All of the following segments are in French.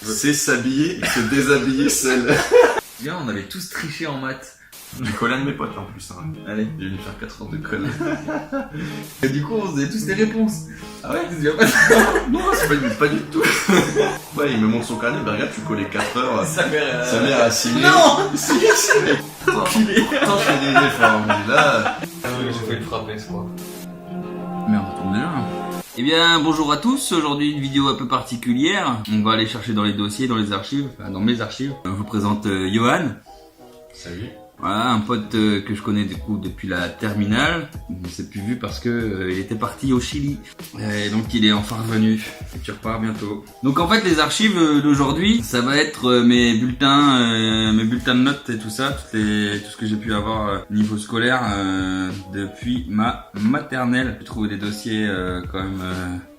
C'est s'habiller et se déshabiller seul. Bien, on avait tous triché en maths. J'ai collé un de mes potes en plus. Hein. Allez. J'ai dû faire 4 heures de colle. Et du coup, on faisait tous des réponses. Ah ouais? Tu te souviens pas? Non, c'est pas du tout. Ouais, il me montre son carnet, bah regarde, tu collais 4 heures. Sa mère a signé. Non! Si, enculé. Pourtant, je fais des efforts, mais là. J'ai failli le frapper, je crois. Merde, on tombe déjà. Eh bien, bonjour à tous. Aujourd'hui, une vidéo un peu particulière. On va aller chercher dans les dossiers, dans les archives, enfin, dans mes archives. Je vous présente Johan. Salut. Voilà, un pote que je connais du coup depuis la terminale. On s'est plus vu parce que il était parti au Chili. Et donc il est enfin revenu. Et tu repars bientôt. Donc en fait les archives d'aujourd'hui, ça va être mes bulletins de notes et tout ça, tout ce que j'ai pu avoir niveau scolaire depuis ma maternelle. J'ai trouvé des dossiers quand même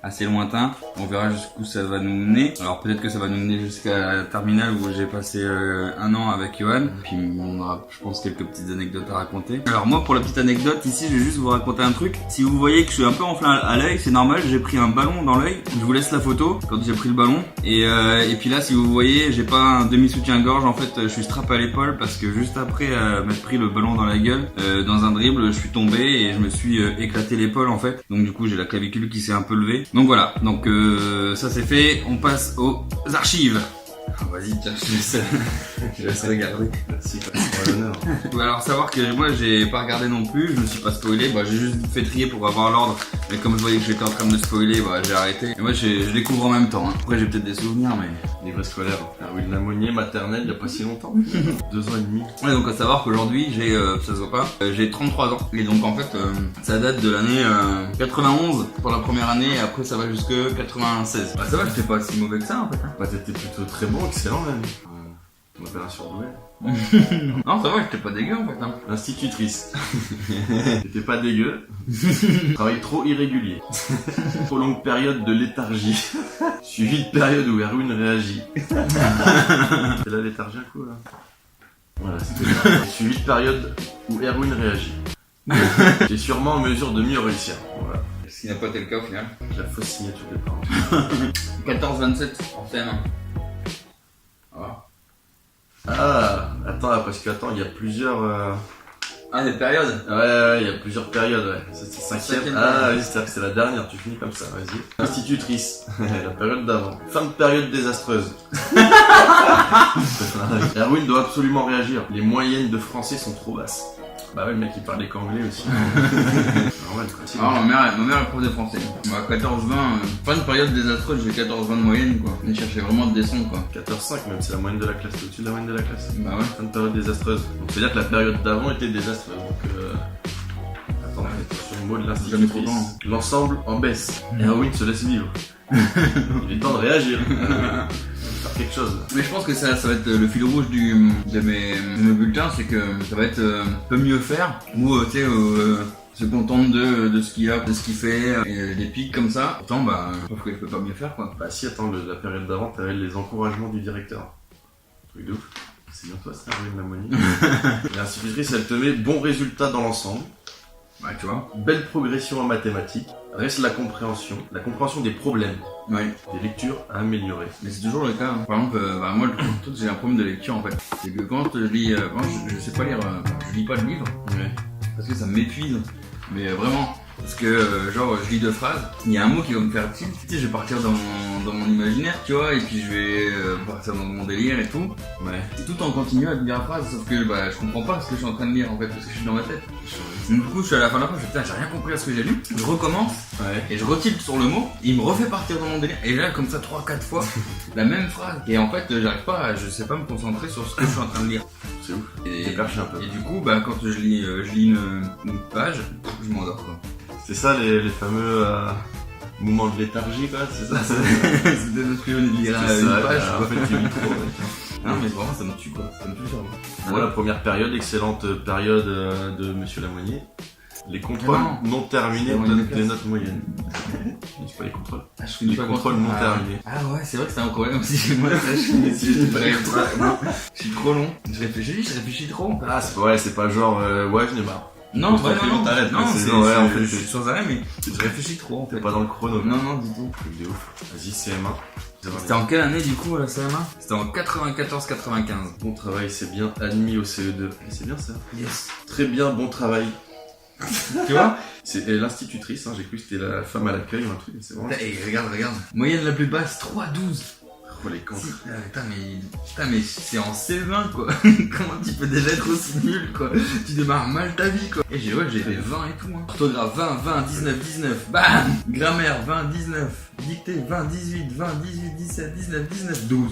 assez lointains. On verra jusqu'où ça va nous mener. Alors peut-être que ça va nous mener jusqu'à la terminale où j'ai passé un an avec Johan. Puis on aura, je pense, quelques petites anecdotes à raconter. Alors moi, pour la petite anecdote, ici, je vais juste vous raconter un truc. Si vous voyez que je suis un peu enflé à l'œil, c'est normal, j'ai pris un ballon dans l'œil. Je vous laisse la photo quand j'ai pris le ballon. Et puis là, si vous voyez, j'ai pas un demi-soutien-gorge. En fait, je suis strappé à l'épaule parce que juste après m'être pris le ballon dans la gueule, dans un dribble, je suis tombé et je me suis éclaté l'épaule en fait. Donc du coup, j'ai la clavicule qui s'est un peu levée. Donc voilà, donc ça c'est fait, on passe aux archives. Ah, vas-y, tiens, je laisse regarder. Merci, c'est l'honneur. Alors savoir que moi j'ai pas regardé non plus, je me suis pas spoilé, j'ai juste fait trier pour avoir l'ordre. Mais comme je voyais que j'étais en train de me spoiler, j'ai arrêté. Et moi je découvre en même temps. Hein. Après j'ai peut-être des souvenirs mais... Livre scolaire. Ah oui, la Monnier maternelle, il y a pas si longtemps. 2 ans et demi. Ouais, donc à savoir qu'aujourd'hui j'ai, ça se voit pas, j'ai 33 ans. Et donc en fait ça date de l'année 91 pour la première année et après ça va jusque 96. Bah ça va, j'étais pas si mauvais que ça en fait. Hein. Bah t'étais plutôt très bon, excellent même. On va faire un surdoué. Non ça va, j'étais pas dégueu en fait. Hein. Institutrice. T'étais pas dégueu. Travail trop irrégulier. Trop longue période de léthargie. Suivi de période où Erwin réagit. C'est la léthargie un coup là. Voilà, c'était suivi de période où Erwin réagit. J'ai sûrement en mesure de mieux réussir. Voilà. Ce qui n'a pas été le cas au final. La fausse signature des parents. 14-27 en CM1. Voilà. Ah, attends, parce que il y a plusieurs. Ah, des périodes. Ouais, il y a plusieurs périodes, ouais. C'est 5e. Ah oui, c'est-à-dire que c'est la dernière, tu finis comme ça, vas-y. Institutrice, la période d'avant. Fin de période désastreuse. Erwin doit absolument réagir. Les moyennes de français sont trop basses. Bah ouais, le mec il parlait qu'anglais aussi. Normal, quoi. Ah, ma mère est prof de français. 14-20, fin de période désastreuse, j'ai 14-20 de moyenne quoi. On cherchait vraiment de descendre quoi. 14-5 même, c'est la moyenne de la classe, au-dessus de la moyenne de la classe. Bah ouais. Fin de période désastreuse. Donc c'est-à-dire que la période d'avant était désastreuse. Donc attends, sur le mot de l'institutrice. L'ensemble en baisse. Erwin se laisse vivre. Il est temps de réagir. Faire quelque chose. Mais je pense que ça va être le fil rouge de mes bulletins, c'est que ça va être peut mieux faire. Ou tu sais, se contente de ce qu'il y a, de ce qu'il fait, et des pics comme ça. Pourtant, je trouve que je peux pas mieux faire quoi. Bah si, attends, la période d'avant, t'avais les encouragements du directeur. Truc de ouf. C'est bien toi ça, Erwin Lamoni. L'institutrice, elle te met bon résultat dans l'ensemble. Ouais, tu vois. Belle progression en mathématiques. Reste la compréhension des problèmes. Ouais. Des lectures à améliorer. Mais c'est toujours le cas. Hein. Par exemple, moi, j'ai un problème de lecture en fait. C'est que quand je lis, je sais pas lire, je lis pas de livre. Ouais. Parce que ça m'épuise. Mais vraiment. Parce que je lis 2 phrases, il y a un mot qui va me faire tilt, tu sais, je vais partir dans mon imaginaire, tu vois, et puis je vais partir dans mon délire et tout. Ouais. Et tout en continuant à lire la phrase, sauf que je comprends pas ce que je suis en train de lire en fait, parce que je suis dans ma tête. Donc, du coup, je suis à la fin de la phrase, je me dis, putain, j'ai rien compris à ce que j'ai lu. Je recommence, et je retilte sur le mot, et il me refait partir dans mon délire. Et là, comme ça, 3-4 fois, la même phrase. Et en fait, je sais pas me concentrer sur ce que je suis en train de lire. C'est ouf. Et, perché un peu. Et du coup, quand je lis une page, je m'endors quoi. C'est ça les fameux moments de léthargie quoi, c'est ça. C'était notre que je venais de lire une page. En fait, tu lis trop. Non mais vraiment ça me tue quoi, ça me tue vraiment. Voilà, première période, excellente période de Monsieur Lamonnier. Les contrôles non terminés donnent des notes moyennes. Je dis pas les contrôles. Je finis les pas contrôles non terminés. Ah ouais, c'est vrai que c'est un problème aussi chez moi. Je suis trop long. Je réfléchis trop. Ah c'est pas genre ouais j'en ai marre. Non, Faut tranquillement t'arrêtes, non, quoi. c'est, C'est- ouais, c'est- en fait, c'est- je suis sans arrêt, mais je réfléchis trop, en fait. T'es pas dans le chrono. Non, non, du tout. Truc de ouf. Vas-y, CM1. C'était en quelle année, du coup, la CM1? C'était en 94-95. Bon travail, c'est bien. Admis au CE2. Et c'est bien ça. Yes. Très bien, bon travail. Tu vois? C'est l'institutrice, hein, j'ai cru que c'était la femme à l'accueil ou un truc, mais c'est vraiment. Et regarde. Moyenne la plus basse, 3,12. Oh les cons. Putain, mais c'est en CE1, quoi. Comment tu peux déjà être aussi nul, quoi? Tu démarres mal ta vie, quoi. Et j'ai fait 20 et tout, hein. Orthographe, 20, 19. Bam! Grammaire, 20, 19. Dictée, 20, 18, 17, 19, 12.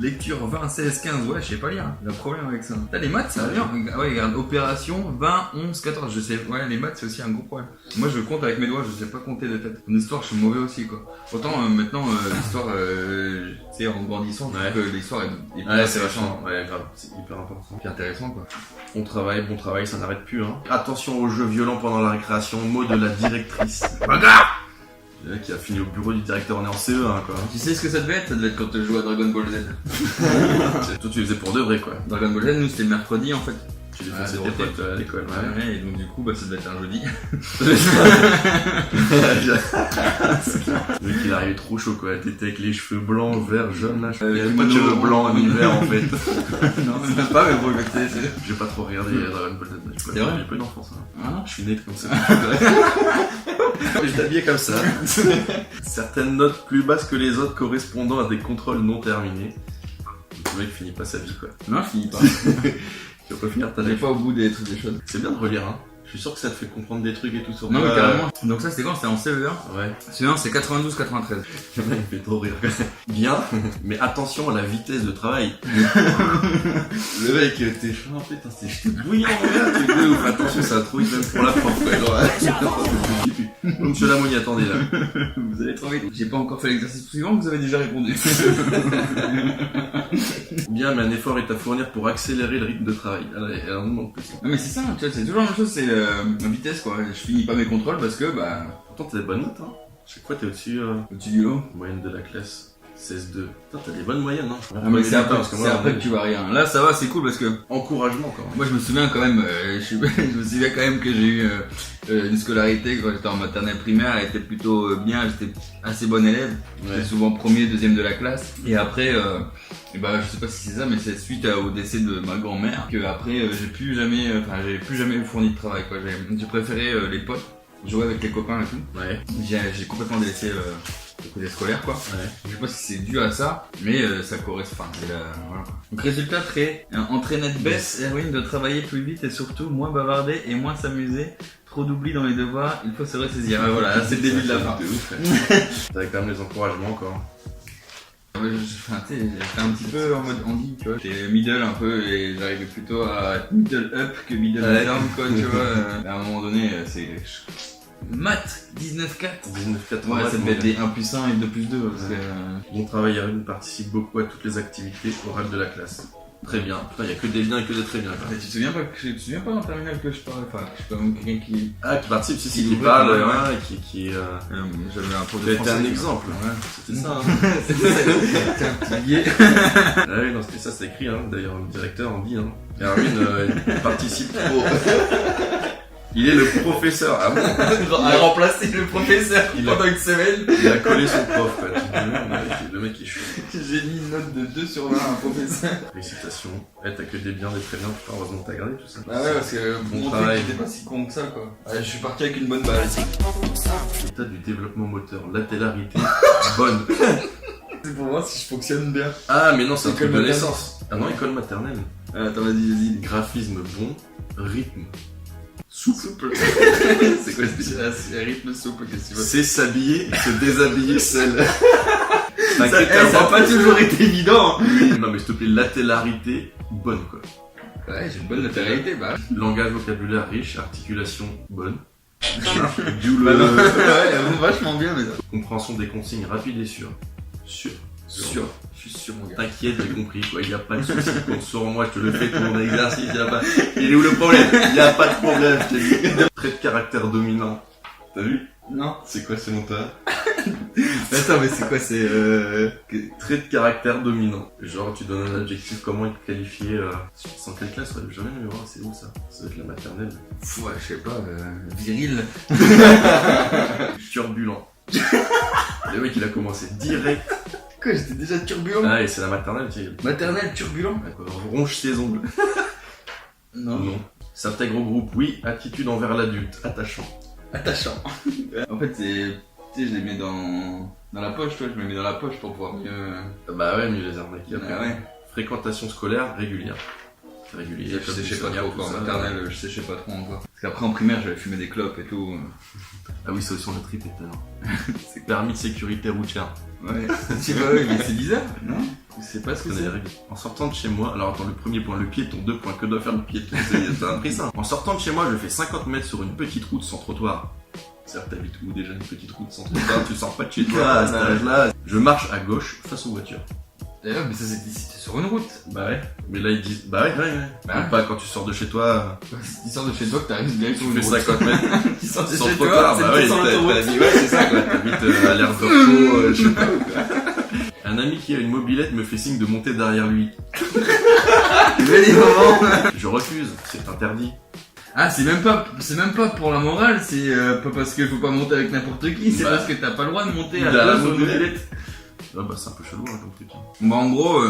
Lecture, 20, 16, 15. Ouais, je sais pas lire. Il y a un problème avec ça. T'as les maths, ça va bien. Ouais, regarde, opération, 20, 11, 14. Je sais, ouais, les maths, c'est aussi un gros problème. Moi, je compte avec mes doigts, je sais pas compter de tête. En histoire, je suis mauvais aussi, quoi. Autant, maintenant, l'histoire, tu sais, en grandissant, je trouve que l'histoire est Ouais, c'est vachement. Ouais, grave, c'est hyper important. plus intéressant, quoi. Bon travail, ça n'arrête plus, hein. Attention aux jeux violents pendant la récréation, mot de la directrice. Regarde! Le mec qui a fini au bureau du directeur, on est en CE1, quoi. Tu sais ce que ça devait être? Ça devait être quand tu jouais à Dragon Ball Z. Toi, tu les faisais pour de vrai, quoi. Dragon Ball Z, nous, c'était le mercredi, en fait. Tu les Ah, faisais de tes retraite. potes à l'école, ouais. Ouais, et donc, du coup, ça devait être un jeudi. Le mec, il arrivait trop chaud, quoi. T'étais avec les cheveux blancs, verts, jaunes, là. Il y avait kimono, pas de cheveux blancs, ni verts, en fait. Non, même pas, mais bon, c'est. J'ai pas trop regardé Dragon Ball Z. C'est vrai? J'ai pas eu d'enfance, hein. Ah, Je suis né comme ça. Je t'habillais comme ça. Certaines notes plus basses que les autres correspondant à des contrôles non terminés. Donc, le mec finit pas sa vie, quoi. non, je finis pas. Tu vas pas finir ta T'allais vie. pas au bout des trucs, des choses. C'est bien de relire, hein. Je suis sûr que ça te fait comprendre des trucs et tout sur Non, mais toi. carrément. Donc, ça, c'était quand? C'était en CE1. Ouais. CE1, c'est 92-93. Il me fait trop rire. Bien, mais attention à la vitesse de travail. Le mec, t'es chaud, putain, c'est bouillant, regarde, truc de ouf. Attention, ça va trop vite même pour la prof, quoi. Genre, oh, monsieur Lamoni, attendez là. Vous allez trop vite. J'ai pas encore fait l'exercice suivant, vous avez déjà répondu. Bien, mais un effort est à fournir pour accélérer le rythme de travail. Elle en demande plus. Non mais c'est ça, tu vois, c'est toujours la même chose, c'est la vitesse quoi. Je finis pas mes contrôles parce que bah Pourtant, t'as des bonnes notes, hein. Chaque fois, t'es au-dessus, au-dessus du lot. moyenne de la classe. 16-2. Putain, t'as des bonnes moyennes, hein. Ah mais c'est après, parce que c'est moi, après que tu vois rien. Là ça va, c'est cool parce que Encouragement, quand même. moi je me souviens quand même, je me souviens quand même que j'ai eu une scolarité quand j'étais en maternelle primaire, elle était plutôt bien, j'étais assez bon élève. Ouais. J'étais souvent premier, deuxième de la classe. Et après, et bah, je sais pas si c'est ça, mais c'est suite au décès de ma grand-mère que après j'ai plus jamais fourni de travail quoi. J'ai préféré les potes, jouer avec les copains et tout. Ouais. J'ai complètement délaissé le côté scolaire quoi. Ouais. Je sais pas si c'est dû à ça, mais ça correspond. Voilà. Donc résultat très entraînette baisse, héroïne de travailler plus vite et surtout moins bavarder et moins s'amuser. Trop d'oubli dans les devoirs, il faut se ressaisir. Ouais, voilà, là, c'est le début de la fin. De ouf, ouais. T'avais quand même les encouragements encore. Ouais, enfin, tu sais, j'ai fait un petit peu en mode Andy, tu vois. J'étais middle un peu et j'arrivais plutôt à être middle up que middle Ouais. down, quoi, tu vois. À un moment donné, c'est. Maths 19,4. 19,80. Ouais, ça devait être des 1 plus 1 et 2 plus 2. Parce que... Bon travail, Yarine participe beaucoup à toutes les activités orales de la classe. Très bien. Putain, y a que des biens et que des très bien. Mais tu te souviens pas en terminale que je parlais, enfin, je sais pas, quelqu'un qui. Ah, qui participe, si, Qui qui ouvre, parle, ouais. ouais, qui J'avais un prof de T'as été français. un exemple. Ouais. C'était ça, hein. C'était un petit billet. Ah oui, non, c'était ça, c'est écrit, hein. D'ailleurs, le directeur en dit, hein. Yarine il participe trop. Il est le professeur. Ah bon? A remplacé le professeur Il a- pendant une semaine. Il a collé son prof, quoi. Tu te dis, le mec est chaud. J'ai mis une note de 2 sur 20 à un professeur. Félicitations. Eh, t'as que des biens, des très bien, putain, heureusement que t'as gardé tout ça. Ah ouais, parce que Bon mon travail. truc était pas si con que ça, quoi. Ouais, je suis parti avec une bonne base. État du développement moteur, latéralité, bonne. C'est pour voir si je fonctionne bien. Ah, mais non, c'est un École truc de maternelle. naissance. Ah non, école maternelle. Attends, vas-y. Graphisme bon, rythme. Souple. C'est quoi ce rythme souple, qu'est-ce que tu veux? C'est s'habiller, se déshabiller seul. Ça a pas toujours été évident. Non, mais s'il te plaît, latéralité, bonne quoi. Ouais, j'ai une bonne latéralité, bah. Langage, vocabulaire riche, articulation, bonne. D'où Bah non. le. Ouais, vachement bien, mais ça. Compréhension des consignes rapide et sûre. Sûr. Sûr. Je suis sûr, mon gars. T'inquiète, j'ai compris quoi, y a pas de soucis, compte sur moi, je te le fais tout mon exercice, y a pas. Il est où le problème? Y a pas de problème, je t'ai dit. Trait de caractère dominant. T'as vu? Non. C'est quoi ce monteur? Attends, mais c'est quoi, c'est Trait de caractère dominant. Genre, tu donnes un adjectif, comment il te qualifier sans quelle classe, ouais, jamais le voir, c'est où ça? Ça doit être la maternelle. ouais, je sais pas, viril. Turbulent. Le mec, il a commencé direct. Quoi, j'étais déjà turbulent. Ah, et c'est la maternelle, tu sais. Maternelle, turbulent. Ronge ses ongles. Non. S'intègre au groupe, oui. Attitude envers l'adulte, attachant. Attachant. En fait, c'est... Tu sais, je les mets dans la poche, toi, je me mets dans la poche pour pouvoir mieux... Bah ouais, mais je les arnaques après. Ah ouais. Fréquentation scolaire régulière. Régulière. Je séchais pas trop, quoi. En maternelle, je séchais pas trop encore. Parce qu'après, en primaire, j'avais fumé des clopes et tout. Ah oui, c'est aussi on a trippé tout à l'heure. C'est permis de sécurité routière. Ouais. Je sais pas, mais c'est bizarre, non? Je sais pas ce que C'est des c'est. règles. En sortant de chez moi, alors attends, le premier point, le piéton, 2 points, que doit faire le piéton? T'as appris ça? En sortant de chez moi, je fais 50 mètres sur une petite route sans trottoir. C'est-à-dire, t'habites où déjà une petite route sans trottoir? Tu sors pas de chez toi à cet âge-là. Je marche à gauche face aux voitures. D'ailleurs, mais ça, c'était sur une route. Bah ouais. Mais là, ils disent, bah ouais. Bah Même ouais. pas quand tu sors de chez toi, Si tu sors de chez toi, que t'arrives direct sur tu une fais route. 50 mètres. Tu sors de Sans chez trottoir, toi, bah c'est ouais, sur l'autoroute. t'as dit, ouais, c'est ça quoi, t'habites à l'air de repos, je sais pas quoi. Un ami qui a une mobilette me fait signe de monter derrière lui. Mais des moments. Je refuse, c'est interdit. Ah, c'est même pas pour la morale, c'est pas parce qu'il faut pas monter avec n'importe qui, c'est Bah. parce que t'as pas le droit de monter à Derrière la la sur une mobilette. mobilette. Ah bah c'est un peu chelou hein, comme truc. Bon, en gros,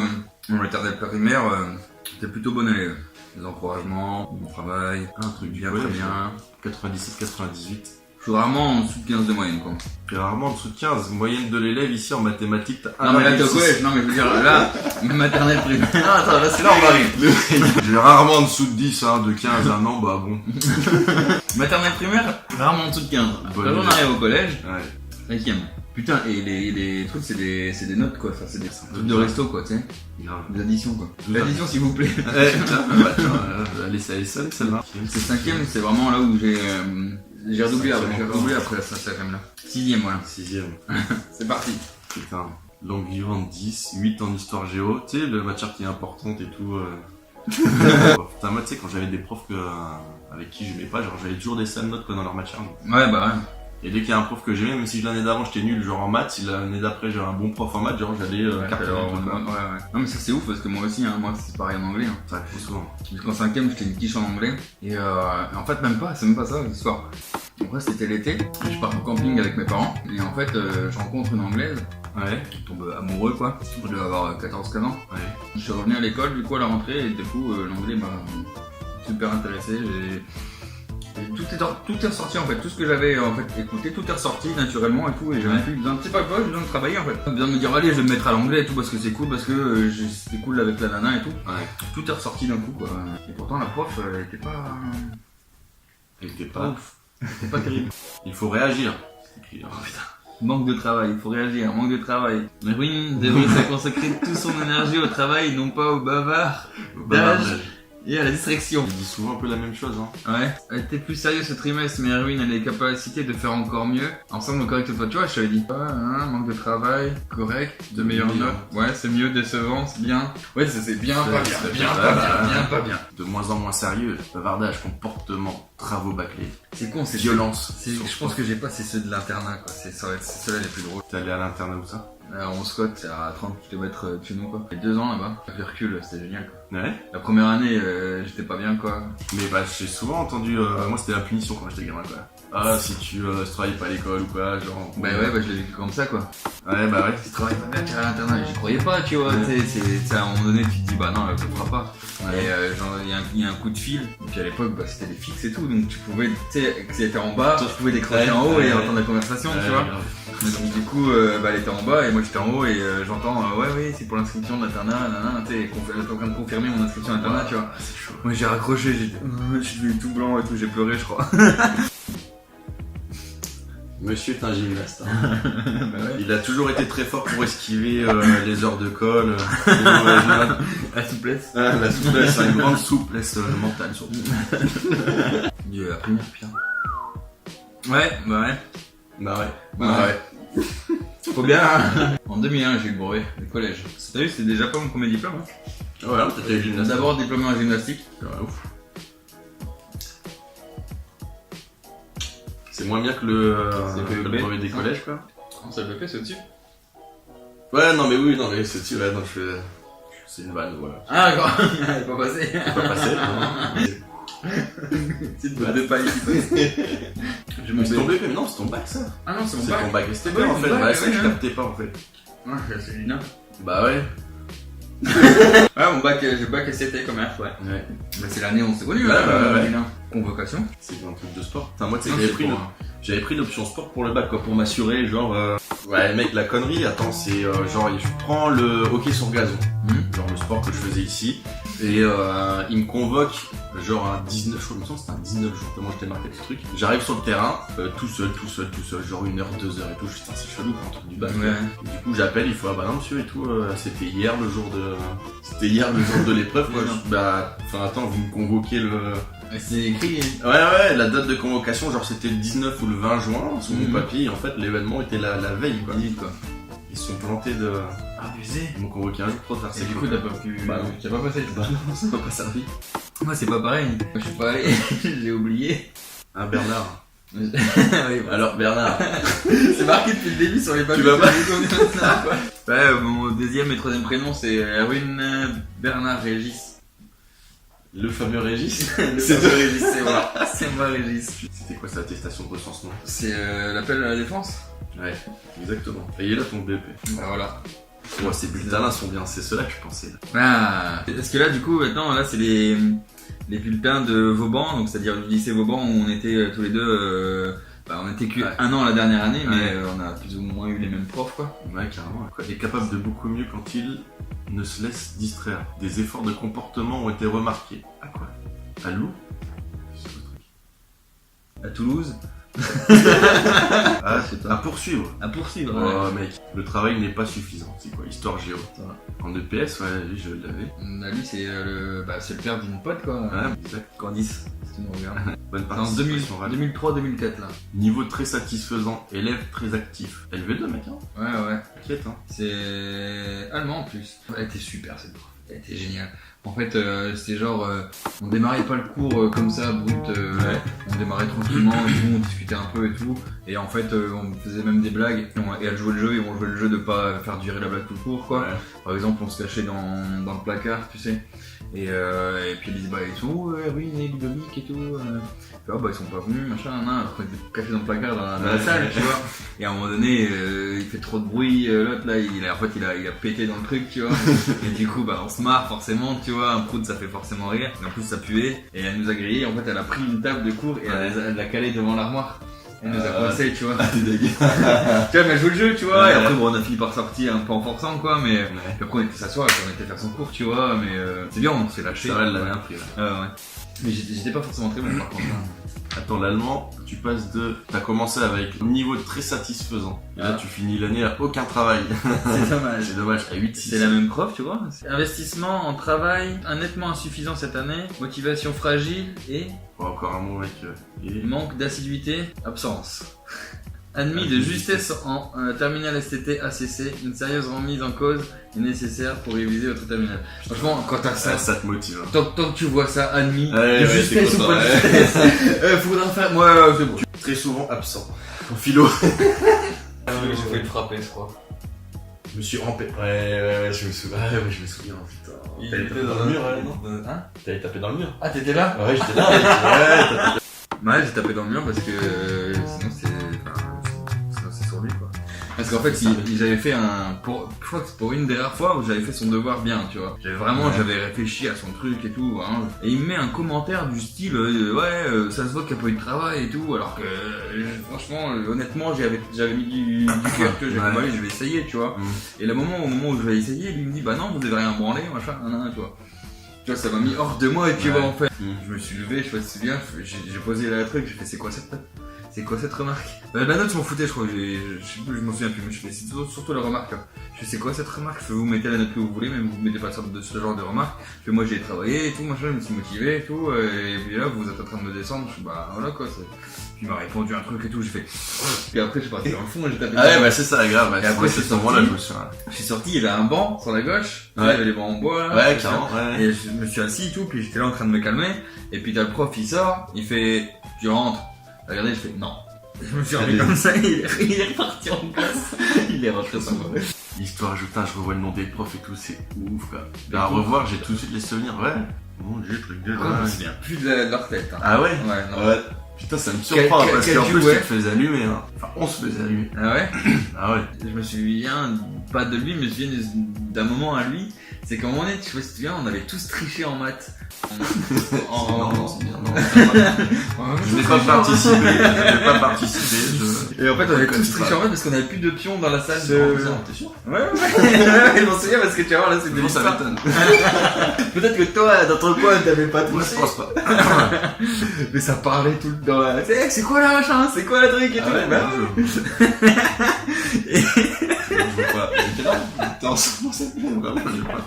mon maternelle primaire, j'étais plutôt bon élève. Les encouragements, mon travail, Un truc bien, collège, très bien. 97-98. Je suis rarement en dessous de 15 de moyenne, quoi. Puis rarement en dessous de 15. Moyenne de l'élève ici en mathématiques, t'as Non, mais là, t'es au 1,6. collège, non, mais je veux dire, là, maternelle primaire. Ah, attends, là, c'est là, on arrive. J'ai rarement en dessous de 10, hein, de 15 à un an, bah bon. Maternelle primaire, rarement en dessous de 15. Bonne Quand on idée. arrive au collège, Ouais, 5ème. Putain, et les trucs, c'est des notes, quoi. Enfin, c'est des trucs de resto, quoi, tu sais. grave. Des additions, quoi. L'addition, s'il vous plaît. Eh, tiens, bah, tiens, elle est seule, celle-là. C'est 5ème, c'est vraiment là où j'ai redoublé après la 5ème là. 6ème, voilà. 6ème. C'est parti. Putain. Langue vivante 10, 8 en histoire géo. Tu sais, la matière qui est importante et tout. Putain, moi, tu sais, quand j'avais des profs avec qui j'aimais pas, genre j'avais toujours des sales notes quoi, dans leur matière. Ouais, bah ouais. Et dès qu'il y a un prof que j'aimais, même si l'année d'avant j'étais nul, genre en maths, si l'année d'après j'avais un bon prof en maths, genre j'allais cartonner alors, tout, quoi. ouais. Non, mais ça c'est ouf parce que moi aussi, hein, moi c'est pareil en anglais. Hein. Ça arrive souvent. Jusqu'en 5ème, j'étais une quiche en anglais. Et en fait, même pas, c'est même pas ça l'histoire. En vrai, c'était l'été, et je pars au camping avec mes parents. Et en fait, je rencontre une anglaise, Ouais, je tombe amoureux quoi. Je devais avoir 14-15 ans. ouais. Je suis revenu à l'école du coup à la rentrée et du coup l'anglais m'a super intéressé. Tout est ressorti en fait, tout ce que j'avais en fait écouté, tout est ressorti naturellement et tout et j'avais plus besoin, c'est pas quoi, j'ai besoin de travailler en fait. Pas besoin de me dire allez je vais me mettre à l'anglais et tout parce que c'est cool, parce que c'était cool avec la nana et tout. Ouais. Tout est ressorti d'un coup quoi. Et pourtant la prof elle était pas... Et t'es pas. ouf. C'était pas terrible. Il faut réagir. C'est écrit, oh, putain. Manque de travail, il faut réagir, manque de travail. Erwin devrait consacrer toute son énergie au travail, non pas au bavard d'âge et à la distraction. Il dit souvent un peu la même chose, hein. Ouais, elle était plus sérieuse ce trimestre, mais Erwin a les capacités de faire encore mieux. Ensemble, correct toi, tu vois, je t'avais dit. Manque de travail, correct, de meilleures Bien. notes. Ouais, c'est mieux, décevant, c'est bien. Ouais, c'est bien, pas bien, c'est bien, bien, pas bien, bien, bien, pas bien. De moins en moins sérieux. Bavardage, comportement, travaux bâclés, C'est con, c'est violence. Je pense que j'ai pas, c'est ceux de l'internat, quoi. C'est ceux-là les plus drôles. T'es allé à l'internat où ça? On squatte, c'est à 30 km de chez nous, quoi. J'ai 2 ans là-bas. Avec le recul, c'était génial, quoi. Ouais. La première année, j'étais pas bien, quoi. Mais bah j'ai souvent entendu, moi c'était la punition quand j'étais gamin quoi. Ah si tu travailles pas à l'école ou quoi, genre... Bah ouais, bah je l'ai vécu comme ça, quoi. Ouais bah ouais. Tu travailles pas bien, tu es à l'internat, j'y croyais pas, tu vois, Ouais. c'est à un moment donné, tu te dis, bah non, elle le fera pas. Ouais. Et genre, il y a un coup de fil, et puis à l'époque, bah c'était des fixes et tout, donc tu pouvais, tu sais, que c'était en bas, tu pouvais décrocher Ouais, en haut ouais, et ouais. entendre la conversation, tu Ouais, vois. grave. Donc du coup, bah elle était en bas et moi j'étais en haut et j'entends, ouais, oui, c'est pour l'inscription de l'internat, nanana, tu sais, elle est en train de confirmer mon inscription à l'internat, tu vois. Ah, c'est chaud. Moi j'ai raccroché, je suis devenu tout blanc et tout, j'ai pleuré, je crois. Monsieur est un gymnaste. Hein. Bah ouais. Il a toujours été très fort pour esquiver les heures de colle. La souplesse. La souplesse, une grande souplesse mentale surtout. La première pierre. Ouais, bah ouais. Bah ouais. Bah ouais. Faut bien, hein. En 2001, j'ai eu le brevet du collège. T'as vu, c'était déjà pas mon premier diplôme. Hein. Ouais, t'étais gymnaste. D'abord diplômé en gymnastique. Ouais, ouf. C'est moins bien que C'est le BEP. brevet des collèges quoi. Non, c'est le BP, c'est au-dessus. Ouais, non, mais oui, non, mais c'est ouais, non, je fais. C'est une vanne, voilà. Ah, d'accord. Elle est pas passée. C'est pas passé, non. Petite boule de paille qui passe. Je m'en C'est ton BP, mais non, c'est ton bac, ça. Ah non, c'est mon C'est bac. ton bac STP, Ouais, en mon fait. bac, Bah, c'est ouais, que je ouais. captais pas, en fait. Ouais, c'est Lina. Bah ouais. Ouais, mon bac, j'ai le bac SCT commerce, ouais. Ouais. Mais c'est l'année où on s'est connus, Ouais, là, ouais. Lina. Convocation. C'est un truc de sport. Enfin, moi, tu sais, Non, j'avais c'est pris, pour, j'avais pris l'option sport pour le bac, quoi, pour m'assurer, genre. Ouais, mec, la connerie, attends, c'est genre, je prends le hockey sur gazon. Genre le sport que je faisais ici. Et il me convoque, genre un 19, je crois que c'était un 19 jours, tellement j'étais marqué de ce truc. J'arrive sur le terrain, tout seul, genre 1 heure, 2 heures et tout. Je dis, putain, c'est chelou, un truc du bac. Ouais. Du coup, j'appelle, il faut, ah bah non, monsieur et tout, c'était hier le jour de l'épreuve, quoi. Ouais, non. Bah, enfin, attends, vous me convoquez le. C'est écrit. Ouais, la date de convocation, genre c'était le 19 ou le 20 juin, sur mon Mhm. papier, et en fait, l'événement était la veille, quoi. Limite, quoi. Ils se sont plantés de. Abusé. Ils m'ont convoqué un jour trop tard, Et du coup, t'as pas pu. Bah non. T'as pas passé. Bah non, ça m'a pas servi. Moi, c'est pas pareil. Moi, je suis pas allé. J'ai oublié. Ah, Bernard. Oui, bon. Alors, Bernard. C'est marqué depuis le début sur les papiers. vas pas- Ouais, mon deuxième et troisième prénom, c'est Erwin Bernard Régis. Le fameux Régis. C'est de Régis, c'est moi. C'est moi, Régis. C'était quoi cette attestation de recensement? C'est l'appel à la défense. Ouais, exactement. Et il est là ton BP. Bah voilà. Moi, ces bulletins-là sont bien, c'est ceux-là que je pensais. Ah. Est-ce que là, du coup, maintenant, là, c'est les bulletins de Vauban, donc c'est-à-dire du lycée Vauban où on était tous les deux. On était que Ouais. 1 an la dernière année, mais Ouais. on a plus ou moins eu les mêmes profs, quoi. Ouais, carrément. Quoi. Il est capable de beaucoup mieux quand il ne se laisse distraire. Des efforts de comportement ont été remarqués. À quoi? À Lou? À Toulouse, Ah, à poursuivre. à poursuivre. Ouais. Oh mec, le travail n'est pas suffisant. C'est quoi? Histoire géo. Ça va. En EPS, ouais, oui, je l'avais. Lui, c'est c'est le père d'une pote, quoi. Ouais, exact. Candice, si tu nous regardes. Bonne C'est en 2000, participation. Ralph. 2003-2004, là. Niveau très satisfaisant, élève très actif. LV2, mec, hein. Ouais. T'inquiète, hein. C'est allemand en plus. Elle était super cette prof, elle était géniale. En fait, c'était genre, on démarrait pas le cours comme ça, brut. On démarrait tranquillement, et tout, on discutait un peu et tout. Et en fait, on faisait même des blagues. Et elle jouait le jeu, et on jouait le jeu de pas faire durer la blague tout le cours, quoi. Ouais. Par exemple, on se cachait dans le placard, tu sais. Et puis elle disait, bah ils sont où, Erwin et Ludovic et tout. Ah bah ils sont pas venus, machin, alors qu'on était cachés dans le placard dans la Ouais. salle, tu vois. Et à un moment donné, il fait trop de bruit, l'autre là, il a pété dans le truc, tu vois. Et du coup, bah on se marre forcément, tu vois, un prout ça fait forcément rire. Et en plus ça puait, et elle nous a grillé, en fait elle a pris une table de cours et elle l'a calée devant l'armoire. Elle nous a coincé, tu vois. Ah, t'es dégueu. Tu vois, mais elle joue le jeu, tu vois. Ouais. Et après, bon, on a fini par sortir un peu en forçant, quoi, mais. Puis après, on était s'asseoir et puis on était faire son cours, tu vois, mais c'est bien, on s'est lâché. Ça va, elle l'a bien pris, là. Ouais. Mais j'étais pas forcément très bon, par contre. Attends, l'allemand, tu passes de. T'as commencé avec un niveau très satisfaisant. Et là, tu finis l'année à aucun travail. C'est dommage. C'est dommage, à 8-6. C'est la même prof, tu vois. Investissement en travail, nettement insuffisant cette année, motivation fragile et Bon, encore un mot, mec. Et... manque d'assiduité, absence. Admis de justesse en terminale STT ACC, une sérieuse remise en cause est nécessaire pour réviser votre terminale. Franchement, quand t'as ça, Ça te motive. Hein. tant que tu vois ça, admis, Ouais, de ouais, justesse t'es ou content, pas de ouais. justesse, faudra faire. Ouais, c'est bon. Très souvent absent. En philo. J'ai failli le frapper, je crois. Je me suis rampé. Ouais, je me souviens. Ouais, je me souviens, putain. T'avais tapé dans le mur, non? Hein? T'avais tapé dans le mur. Ah, t'étais là? Ouais, j'étais là, mec. Ouais, Ouais, j'ai tapé dans le mur parce que sinon c'est sur lui, quoi. Parce qu'en fait, ils avaient fait je crois que c'est pour une des rares fois où j'avais fait son devoir bien, tu vois. J'avais réfléchi à son truc et tout, hein. Et il me met un commentaire du style, ça se voit qu'il n'y a pas eu de travail et tout, alors que, franchement, honnêtement, j'avais mis du cœur que j'ai allez, je vais essayer, tu vois. Et au moment où je vais essayer, lui me dit, bah non, vous devez rien branler, machin, tu vois. Tu vois, ça m'a mis hors de moi et tu vois, en fait. Je me suis levé, je sais pas si tu te souviens, j'ai posé la truc, j'ai fait, c'est quoi cette remarque? La note, je m'en foutais, je crois, je sais plus, je m'en souviens plus, mais je fais, c'est surtout la remarque, là. Je fais, c'est quoi cette remarque? Vous mettez la note que vous voulez, mais vous mettez pas ce genre de remarque. Je fais, moi, j'ai travaillé et tout, machin, je me suis motivé et tout, et puis là, vous êtes en train de me descendre, je fais, bah, voilà, quoi, Puis il m'a répondu un truc et tout, j'ai fait, et après, je suis parti dans le fond et j'ai tapé. Ah ouais, bah c'est ça, grave. Et après, c'est c'est ce moment-là, sorti. je me souviens. Je suis sorti, il y avait un banc sur la gauche, Ouais. il y avait les bancs en bois, là. Ouais, tout ça. carrément, ouais. Et je me suis assis et tout, puis j'étais là en train de me calmer, et puis t'as le prof, il sort, il fait, tu rentres. Regardez, je fais, non. Je me suis remis comme ça, il est reparti en classe. Il est rentré sans moi. Histoire, je revois le nom des profs et tout, c'est ouf quoi. À revoir, j'ai tout de suite les souvenirs, ouais. Mon dieu, truc de Je me souviens plus de leur tête. Hein. Ah ouais? Ouais, non. Ouais. Putain, ça me surprend parce qu'en plus, ouais. tu te faisais allumer. Hein. Enfin, on se faisait allumer. Ah ouais? Ah ouais. Je me souviens, pas de lui, mais je me souviens d'un moment à lui. C'est qu'à un moment donné, tu vois, si tu te souviens, on avait tous triché en maths. Non, c'est bien, non. Je n'ai pas participé. Et en fait, on avait tous triché en maths parce qu'on avait plus de pions dans la salle de. T'es sûr? Ouais. Je m'en souviens parce que tu vas voir là, c'est de Non, ça l'histoire. m'étonne. Peut-être que toi, dans ton coin, t'avais pas Moi, triché. je pense pas. Mais ça parlait tout le temps. C'est quoi la machin? C'est quoi la truc et tout? Bah, Je vois pas. J'étais là. T'es ensemble, c'est bien. Vraiment, je sais pas.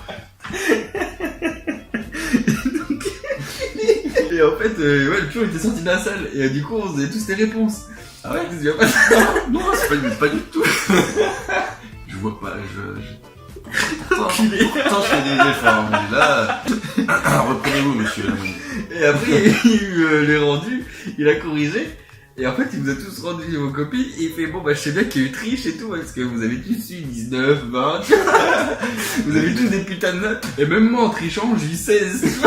Et en fait, ouais, le pion était sorti de la salle. Et du coup, on faisait tous les réponses. Ah ouais? Tu te souviens pas? Non, c'est pas du tout. Je vois pas, pourtant, je fais des efforts, mais là, reprenez-vous, monsieur Lamoni. Et après, il y a eu les rendus, il a corrigé. Et en fait, il vous a tous rendu vos copies. Et il fait, bon, bah, je sais bien qu'il y a eu triche et tout, parce que vous avez tous eu 19, 20. Vous avez tous des putains de notes. Et même moi, en trichant, j'ai eu 16.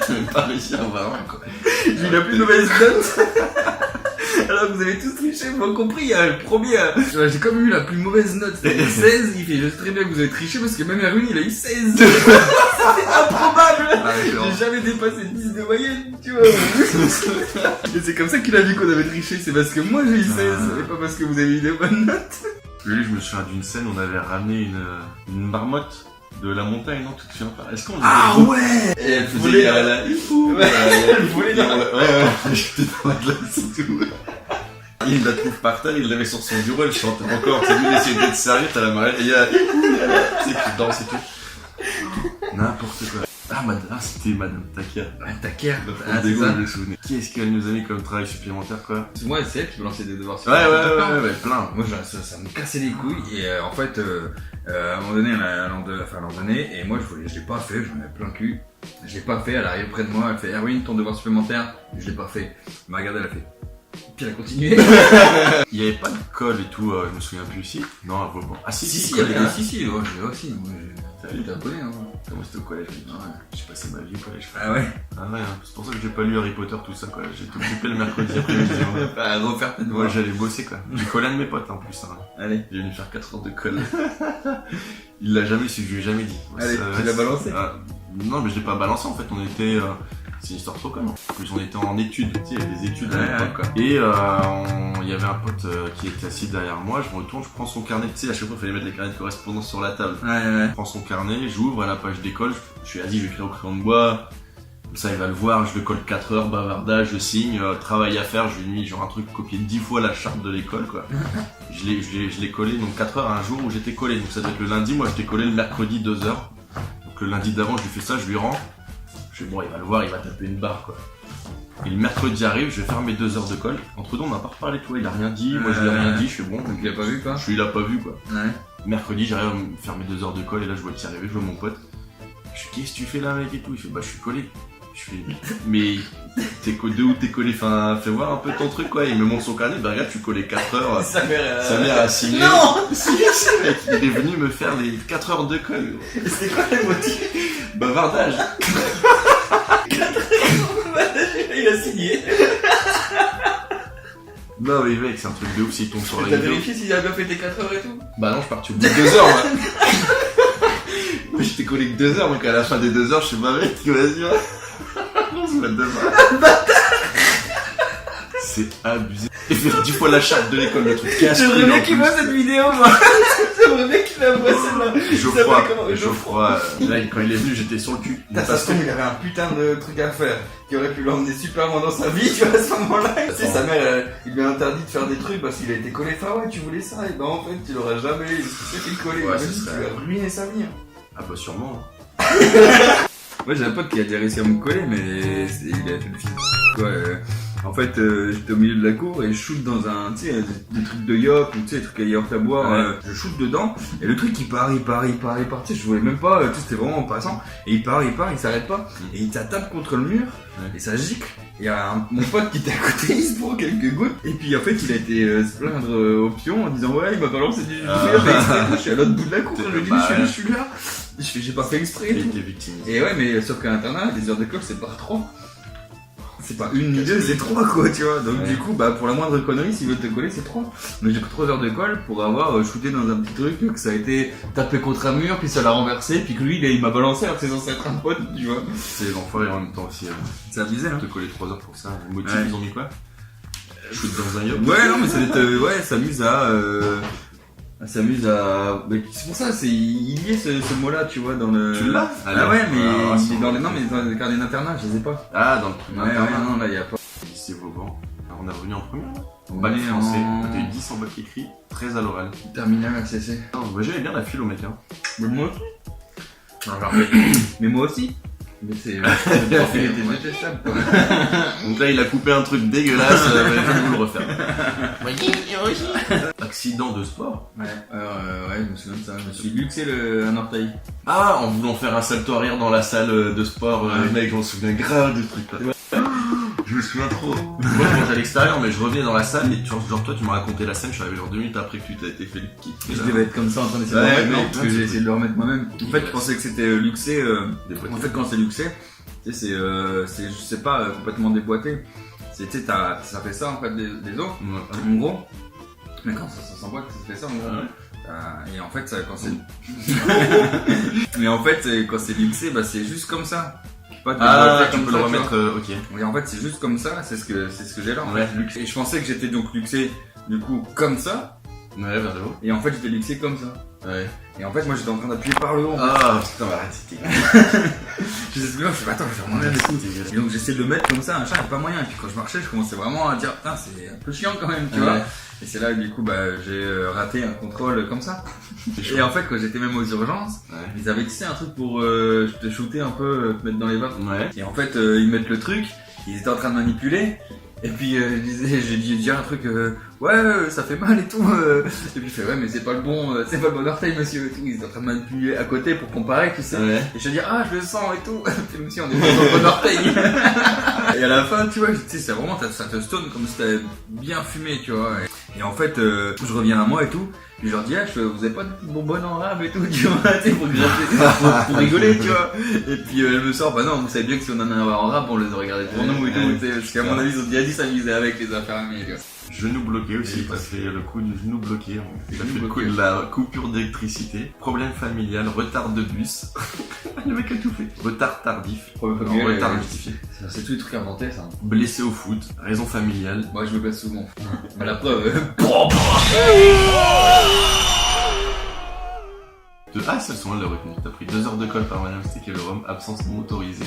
J'ai même pas réussi à avoir un, quoi. J'ai eu la plus mauvaise note. Alors que vous avez tous triché, vous avez compris, il y a le premier, j'ai comme eu la plus mauvaise note, c'était 16, il fait, je sais très bien que vous avez triché parce que même Erwin, il a eu 16. C'était improbable. J'ai jamais dépassé 10 de moyenne, tu vois. Et c'est comme ça qu'il a vu qu'on avait triché, c'est parce que moi j'ai eu 16, et pas parce que vous avez eu des bonnes notes. Lui, je me souviens d'une scène, on avait ramené une marmotte de la montagne, non? Tu te souviens pas? Est-ce qu'on Ah ouais. Et elle volait faisait la elle volait dans Ouais, j'étais dans la glace et tout. Il la trouve par terre, il l'avait sur son bureau, elle chantait encore. C'est lui, il essayait d'être sérieux, t'as la marielle, et il y a. Tu sais, qui danse et tout. N'importe quoi. Ah, c'était Madame Takia. Taquer. Ah, c'est ça. Je me souvenais. Qu'est-ce qu'elle nous a mis comme travail supplémentaire, quoi? Moi, c'est elle qui me lançait des devoirs. Ouais, plein. Moi, ça me cassait les couilles. Et en fait, à un moment donné, elle en donnait. Et moi, je l'ai pas fait. Je me mets plein le cul. Je l'ai pas fait. Elle arrive près de moi. Elle fait Erwin, ton devoir supplémentaire. Je l'ai pas fait. Elle m'a regardé, elle a fait. Puis elle a continué. Il y avait pas de colle et tout, je me souviens plus ici. Non, à Vauban. Ah, si, il y avait un si, ouais, j'ai aussi. T'as vu? T'es abonné, hein. Comment c'était au collège? Ouais. J'ai passé ma vie au collège. Ah ouais? Ah ouais, hein. C'est pour ça que j'ai pas lu Harry Potter, tout ça, quoi. J'étais occupé le mercredi après-midi. Bah, refaire tes Moi, devoirs. j'allais bosser, quoi. J'ai collé un de mes potes, en plus, hein. Allez. Il est venu faire 4 heures de colle. Il l'a jamais su, je lui ai jamais dit. Allez, tu l'as balancé? Non, mais je l'ai pas balancé, en fait. On était... C'est une histoire trop conne. En plus, on était en études, tu sais, il y avait des études à l'époque, quoi. Et il y avait un pote qui était assis derrière moi, je me retourne, je prends son carnet, tu sais, à chaque fois, il fallait mettre les carnets de correspondance sur la table. Ouais. Je prends son carnet, j'ouvre à la page d'école, je suis assis, je vais écrire au crayon de bois. Comme ça, il va le voir, je le colle 4 heures, bavardage, je signe, travail à faire, je lui ai mis genre un truc copié 10 fois la charte de l'école, quoi. Je l'ai collé, donc 4 heures un jour où j'étais collé, donc ça doit être le lundi, moi j'étais collé le mercredi 2 heures. Donc le lundi d'avant, je lui fais ça, je lui rends. Je fais bon, il va le voir, il va taper une barre, quoi. Et le mercredi arrive, je vais faire mes 2 heures de colle. Entre deux, on n'a pas reparlé, toi, il a rien dit, moi je lui ai rien dit, je fais bon. Donc il a pas vu, quoi? Il a pas vu, quoi. Ouais. Mercredi, j'arrive à me faire mes 2 heures de colle, et là je vois qu'il est arrivé, je vois mon pote. Je fais qu'est-ce que tu fais là, mec, et tout. Il fait bah, je suis collé. Je fais mais t'es collé où t'es collé? Enfin, fais voir un peu ton truc, quoi. Il me montre son carnet, bah regarde, tu collais 4 heures. Sa mère a signé. Non. Si, mec, il est venu me faire les 4 heures de colle. Et c'était quoi le motif? Bavardage. Il a signé. Non mais mec, c'est un truc de ouf s'il tombe sur la T'as vidéo. vérifié s'il a bien fait tes 4 heures et tout? Bah non, je suis parti au bout de 2 heures, moi. Moi j'étais collé que 2 heures, donc à la fin des 2 heures, je suis pas mec, vas-y, va. On se met demain. C'est abusé. Et faire 10 fois la charte de l'école, le truc casse. J'aimerais bien qu'il voit cette vidéo, moi. J'aimerais bien qu'il la voit celle-là. Geoffroy, là, quand il est venu, j'étais sur le cul. Ça se trouve, il avait un putain de truc à faire qui aurait pu l'emmener super loin dans sa vie, tu vois, à ce moment-là. Tu sais, sa mère, il lui a interdit de faire des trucs parce qu'il a été collé. Enfin, ouais, tu voulais ça, et ben en fait, tu l'auras jamais eu. C'est fait collé. Ouais, tu c'est ça. lui as ruiné sa vie. Ah bah sûrement. Moi, j'ai un pote qui a déjà réussi à me coller, mais il a fait le physique. Quoi, En fait, j'étais au milieu de la cour et je shoot dans un, tu sais, des trucs de yop ou tu sais, des trucs à yaourt à boire. Ouais. Je shoot dedans et le truc il part. Tu sais, je voulais même pas, tu sais, c'était vraiment en passant. Et il part, il s'arrête pas. Et il tape contre le mur et ça gicle. Il y a mon pote qui était à côté, il se prend quelques gouttes. Et puis en fait, il a été se plaindre au pion en disant ouais, il m'a balancé du jus de merde. Je suis à l'autre bout de la cour. Je lui dis je suis là. Je fais j'ai pas fait exprès et tout. Et ouais, mais sauf qu'à l'internat, les heures de colle c'est par 3. C'est pas une ni deux, c'est 3 quoi, tu vois. Donc du coup, bah pour la moindre connerie, s'il veut te coller, c'est 3. Donc j'ai pris 3 heures de colle pour avoir shooté dans un petit truc, que ça a été tapé contre un mur, puis ça l'a renversé, puis que lui il m'a balancé alors que c'est censé être un pote, tu vois. C'est l'enfoiré en même temps aussi. C'est abusé, hein. Te coller 3 heures pour ça. Le motif, Ouais. ils ont mis quoi? Shoot dans un yop. Ouais, non, mais ça va être, ouais, s'amuse à. S'amuse à. Mais c'est pour ça, il y est ce mot-là, tu vois, dans le. Tu l'as? Ah ouais, mais Ah, il est dans les. Non, mais dans les carnets d'internat, je les ai pas. Ah, dans le truc. Ouais, non, là, il y a pas. Lycée Vauban. Alors, on est revenu en première là. On Bac est français. en- T'as eu 10 en bac écrit, 13 à l'oral. Terminal accessé. Non, moi j'avais bien la philo, mec. Hein. Mais moi aussi. Mais moi aussi. Mais c'est. Le prof, il était détestable, quoi. Donc là, il a coupé un truc dégueulasse, mais je vais vous le refaire. Accident de sport. Ouais, ouais, je me souviens de ça. Je me suis luxé un orteil. Ah, en voulant faire un salto arrière dans la salle de sport, Ouais. mec, je m'en souviens grave du truc là. Je me souviens trop. Moi, je mangeais à l'extérieur, mais je revenais dans la salle et genre toi, tu m'as raconté la scène, je suis arrivé genre 2 minutes après que tu t'as été fait le kick. Je devais être comme ça en train d'essayer de Ouais, le remettre, mais non, parce que ouais, j'ai c'est essayé de le remettre moi-même. En fait, je pensais que c'était luxé. Des potes. En fait, quand c'est luxé, tu sais, c'est, je sais pas, complètement déboîté. C'est, tu sais, ça fait ça en fait des os, Ouais. en gros. Mais quand ça s'emboîte, ça fait ça en gros. Ouais. Et en fait, ça, quand c'est. Mais en fait, quand c'est luxé, bah c'est juste comme ça. Pas Ah, déboîté tu comme peux ça, le tu vois. remettre, ok. Et en fait, c'est juste comme ça, c'est ce que j'ai là en Ouais. fait, luxé. Et je pensais que j'étais donc luxé, du coup, comme ça. Ouais, vers le haut. Et en fait, j'étais luxé comme ça. Ouais. Et en fait, moi, j'étais en train d'appuyer par le haut. Ah, putain, bah, arrête, c'était Je sais plus, je fais, attends, je vais faire moi-même et tout. Et donc, j'essaie de le mettre comme ça, machin, y a pas moyen. Et puis, quand je marchais, je commençais vraiment à dire, putain, c'est un peu chiant quand même, tu vois. Et c'est là que du coup, bah, j'ai raté un contrôle comme ça. Et en fait, quand j'étais même aux urgences, Ouais. ils avaient, tu sais, un truc pour te shooter un peu, te mettre dans les vapes. Ouais. Et en fait, ils mettent le truc, ils étaient en train de manipuler. Et puis j'ai dit un truc, ouais, ça fait mal et tout. Et puis il fait, ouais, mais c'est pas le bon orteil, monsieur et tout. Ils étaient en train de manipuler à côté pour comparer, tu sais. Ouais. Et je dis, ah, je le sens et tout. Et monsieur, on est dans le bon orteil. Et à la fin, tu vois, tu sais, c'est vraiment, ça te stone comme si t'avais bien fumé, tu vois. Et en fait, je reviens à moi et tout. Puis je leur dis, ah, vous avez pas de petites bonbonnes en rab et tout, tu vois, tu sais, pour rigoler, tu vois. Et puis elle me sort, bah non, vous savez bien que si on en avait en rab, on les aurait gardés pour nous et tout, tu sais, parce qu'à mon avis, ils ont déjà dit s'amuser avec les infirmiers, tu vois. Genou bloqué aussi, t'as fait le coup du genou bloqué. T'as fait le coup bloqué. de la coupure d'électricité, problème familial, retard de bus. Le mec a tout fait. Retard tardif. Non, retard justifié. C'est tous les trucs inventés, ça. Blessé au foot, raison familiale. Moi, je me blesse souvent. Bah, la preuve, Ah, c'est le son, elle l'a retenu. T'as pris 2 heures de colle par Madame Stekelorum, absence non autorisée.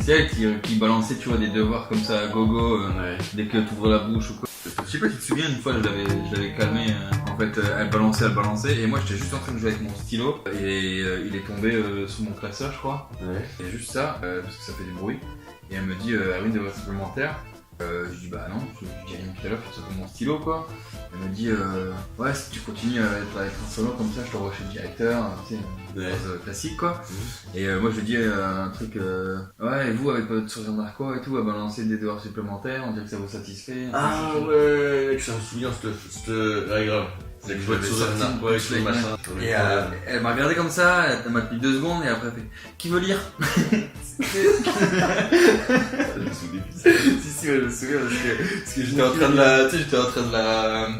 c'est elle qui balançait, tu vois, des devoirs comme ça à gogo, Ouais. dès que t'ouvres la bouche ou quoi. Je sais pas si tu te souviens, une fois, je l'avais calmé. En fait, elle balançait, et moi, j'étais juste en train de jouer avec mon stylo, et il est tombé sous mon classeur, je crois. Ouais. Et juste ça, parce que ça fait du bruit. Et elle me dit, ah oui, devoir supplémentaire. Je dis, bah non, je dis rien tout à l'heure, c'est mon stylo, quoi. Elle me dit, ouais, si tu continues à être un solo comme ça, je t'envoie chez le directeur, tu sais, une Ouais. phrase classique, quoi. Et moi, je lui dis un truc, ouais, et vous, avec votre sourire narco et tout, à balancer des devoirs supplémentaires, on dirait que ça vous satisfait. Ah ouais, mec, ça me souvient, ouais, grave. C'est que je vois j'avais tout sorti ça, une ouais, couche, tout le là, machin. Et elle m'a regardé comme ça, elle m'a tenu 2 secondes, et après elle fait, qui veut lire? Si, ouais, je me souviens, parce que j'étais en train de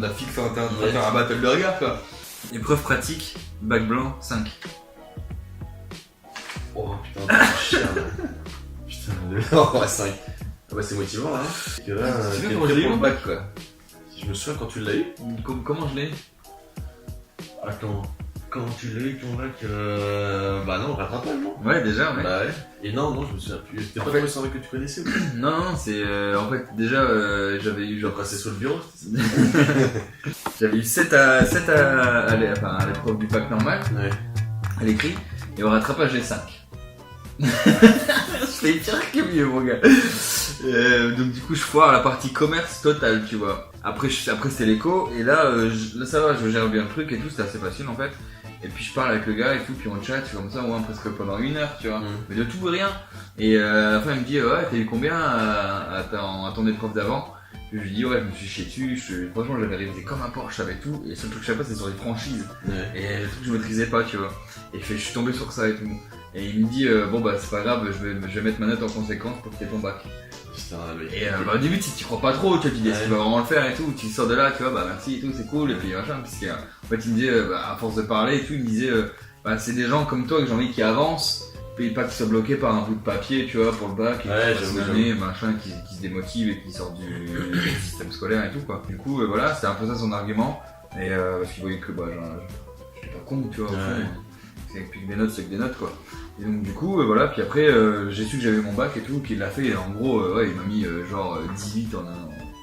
la fixer, en train de faire un battle de regard, quoi. Épreuve pratique, bac blanc, 5. Oh putain, t'es cher là. Putain, oh, 5. Ah bah c'est motivant hein. Parce que là, Tu t'es sais comment prêt je l'ai eu pour mon le bac, quoi? Je me souviens quand tu l'as eu. Comment je l'ai? Attends, quand tu l'as eu ton bac, bah non, rattrapage non. Ouais, déjà, ouais. Bah ouais. Et non, je me souviens plus. C'était En pas fait- le soirée que tu connaissais ou pas? Non, c'est, en fait, déjà, j'avais eu genre, Passé sur le bureau. j'avais eu 7 à l'épreuve du bac normal, Ouais. à l'écrit, et au rattrapage, j'ai 5. Je fais pire que mieux, mon gars. Donc du coup, je foire la partie commerce totale, tu vois. Après c'était l'éco, et là, là ça va, je gère bien le truc et tout, c'était assez facile en fait. Et puis je parle avec le gars et tout, puis on chat, comme ça, ouais, presque pendant 1 heure, tu vois. Mais de tout ou rien. Et à la fin, il me dit, ouais, t'as eu combien à ton épreuve d'avant? Puis je lui dis, ouais, je me suis chié dessus, franchement, j'avais révisé comme un porc, je savais tout. Et le seul truc que je savais pas, c'était sur les franchises. Et le truc que je maîtrisais pas, tu vois. Et je suis tombé sur ça et tout. Et il me dit, bon bah c'est pas grave, je vais mettre ma note en conséquence pour que t'aies ton bac. Putain, Et bah, au début, tu t'y crois pas trop, tu vois, tu dis, est-ce qu'il va vraiment le faire et tout, tu sors de là, tu vois, bah merci et tout, c'est cool, et puis machin, parce qu'en fait, il me disait, bah, à force de parler et tout, il me disait, bah, c'est des gens comme toi que j'ai envie qui avancent, et pas qu'ils soient bloqués par un bout de papier, tu vois, pour le bac, et Ouais, qui passent une année, machin, qui se démotivent et qui sortent du système scolaire et tout, quoi. Du coup, voilà, c'était un peu ça son argument, et parce qu'il voyait que, bah, j'étais pas con, tu vois, au fond, c'est que des notes, c'est que des notes, quoi. Et donc du coup voilà, puis après j'ai su que j'avais mon bac et tout, qu'il l'a fait, et en gros ouais, il m'a mis genre 18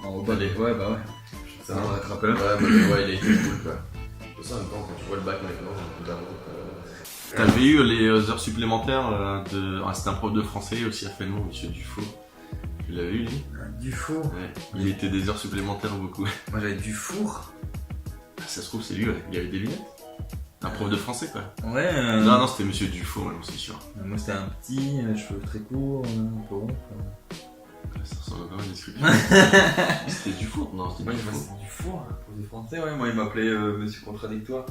en haut bas. Ouais bah ouais, ça m'a rattrapé. Ouais, bah, ouais, il a été cool quoi. C'est ça en même temps, quand tu vois le bac maintenant, t'avais eu les heures supplémentaires c'était un prof de français aussi à Fénon, monsieur Dufault. Tu l'avais eu lui? Dufour. Ouais. Il était des heures supplémentaires beaucoup. Moi j'avais Dufour. Ça se trouve c'est lui, ouais. Il avait des lunettes. Un prof de français quoi. Ouais. Non, c'était monsieur Dufault, c'est sûr. Moi c'était un petit, cheveux très courts, un peu rond. Ça ressemble pas mal à des trucs. C'était Dufour? Non, c'était Moi Dufault. c'était Dufour, prof de français, ouais. Moi il m'appelait Monsieur Contradictoire.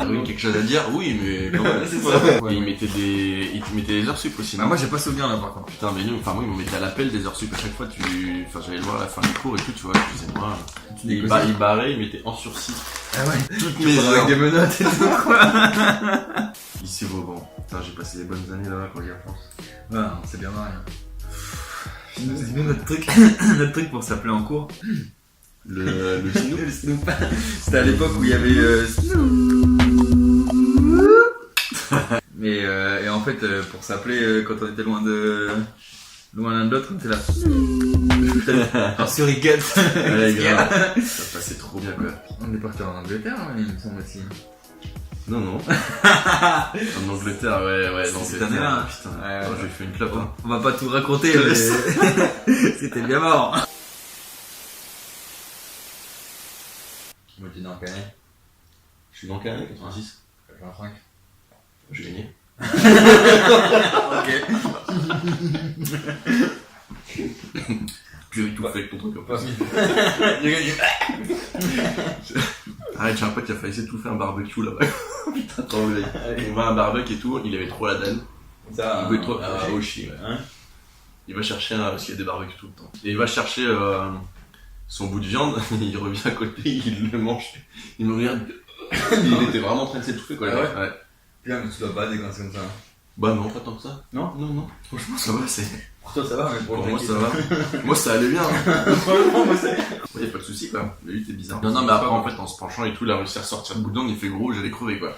Ah oui, quelque chose à dire? Oui, mais quand même. C'est ça. Et il mettait des heures sup aussi. Bah, moi j'ai pas souvenir là par contre. Putain, mais nous, moi, ils m'ont mettait à l'appel des heures sup à chaque fois. J'allais le voir à la fin du cours et tout, tu vois. Excusez-moi. Il barrait, il mettait en sursis. Ah ouais. Toutes mes Avec heures. des menottes et tout quoi. Lycée Vauban. Putain, j'ai passé des bonnes années là-bas quand j'y repense. Ouais, c'est bien marrant. C'est bien notre truc pour s'appeler en cours. Le Snoop. Le Snoop. C'était à l'époque où il y avait Mais et en fait pour s'appeler quand on était loin l'un de l'autre, on était là. Alors sur Riquette. Ouais, grave. Ça passait trop bien quoi. On est parti en Angleterre, hein, il me semble aussi. Non. En Angleterre, ouais, non, cette année-là. Putain, Ouais, j'ai fait une clope. Hein. On va pas tout raconter, mais c'était bien mort. Moi tu es dans quelle année? Je suis dans quelle année? 86. 85. J'ai gagné. Ok. Tu avais tout fait avec ton truc en plus. J'ai gagné. Arrête, j'ai un pote qui a failli essayer de tout faire un barbecue là-bas. Putain, trop vrai. On va à un barbecue et tout, il avait trop la dalle. Ça, Il voulait trop à Oshi, ouais. Hein? Il va chercher parce qu'il y a des barbecues tout le temps. Et il va chercher son bout de viande, il revient à côté, il le mange. Il me regarde. Il était vraiment en train de s'étouffer quoi. Ah ouais? Ouais. Putain, mais tu dois pas dégoncer comme ça. Bah non, pas tant que ça. Non? Non. Franchement, ça va, c'est. Pour toi ça va, mais Pour moi, ça va. Moi, ça allait bien. Franchement, moi c'est. Ouais, y'a pas de soucis quoi. Mais lui, t'es bizarre. Non, mais après, en fait, en se penchant et tout, il a réussi à sortir le bout de viande, il fait gros, j'allais crever quoi.